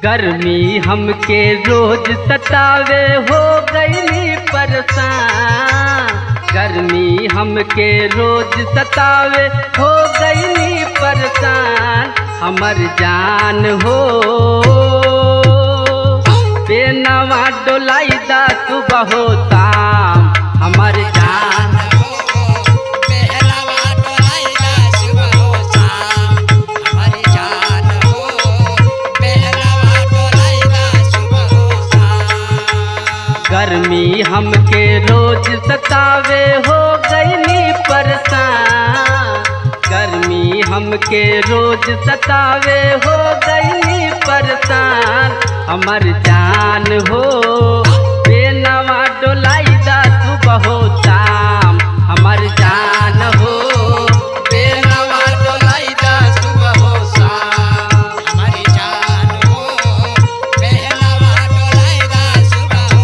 गर्मी हमके रोज सतावे हो गई परेशान। गर्मी हमके रोज सतावे हो गई परेशान। हमर जान हो बेनवा डोलाइदा सुबह हो शाम। हमर जान गर्मी हमके रोज सतावे हो गई परेशान। गर्मी हमके रोज सतावे हो गई परेशान। हमर जान हो बेनवा डोलाइदा सुबह हो शाम। हमर जान हो बेनवा डोलाइदा सुबह हो शाम। हमारी जान हो बेनवा डोलाइदा सुबह हो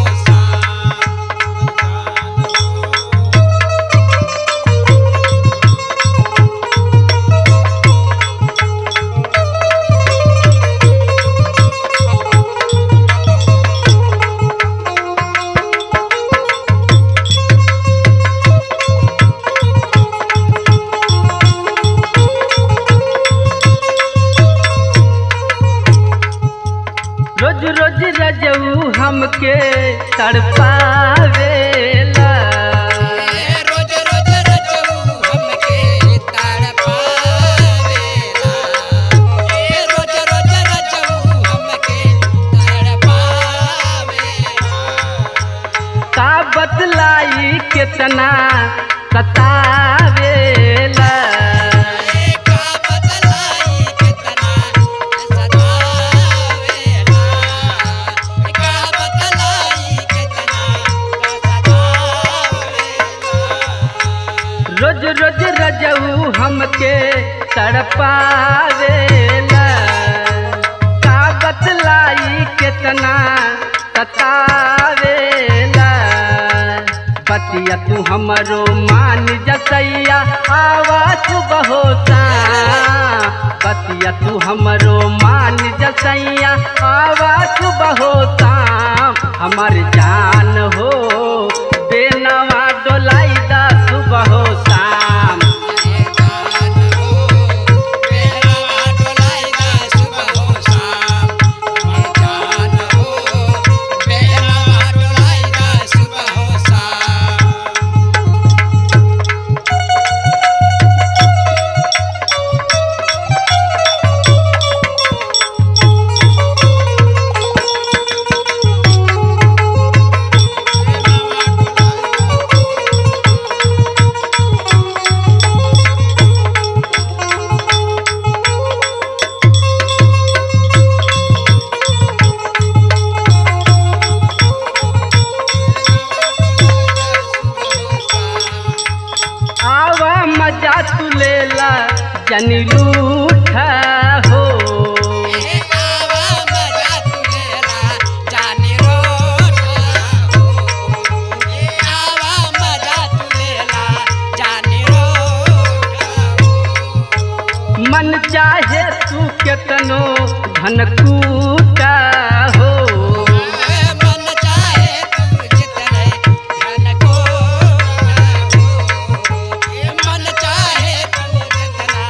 रोज रोज रजऊ हमके तड़पावेला। रोज रोज रजऊ हमके तड़पावेला। रोज रोज रजऊ हमके तड़पावेला। का बतलाई कितना सतावेला। का बतलाई कितना सतावेला। का बतलाई कितना सतावेला। रोज रोज रजऊ हमके तड़पावेला। का बतलाई कितना सतावेला। बतिया तू हमरो मान जसैया आवा सुबह हो शाम। बतिया तू हमरो मान जसैया आवा सुबह हो शाम। हमर जान हो बेनवा डोलाइदा सुबह हो शाम। जान हो बेनवा डोलाइदा सुबह हो शाम। जान हो बेनवा डोलाइदा सुबह हो शाम। आवा मजा तू लेला जनी रूठा हो। आवा मजा तू लेला जानी रोठा हो। आवा मजा तू लेला जानी रोठा हो। मन चाहे तू केतनो धन कूटा हो। मन चाहे तू जितने धन को हो। मन चाहे तू जितना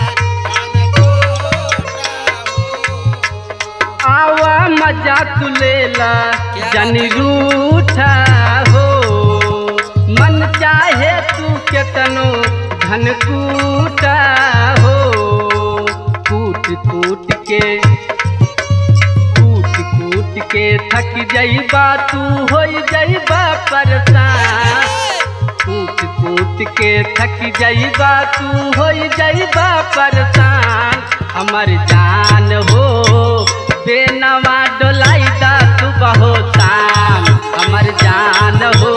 धन को हो। आवा मजा तू लेला जनी रूठा हो। मन चाहे तू केतनो धन कूटा हो। कूट कूट के थक जाइबा तू हो जाइबा परेशान। कूट कूट के थक जाइबा तू हो जाइबा परेशान। हमर जान हो बेनवा डोलाइदा सुबह हो शाम। हमर जान हो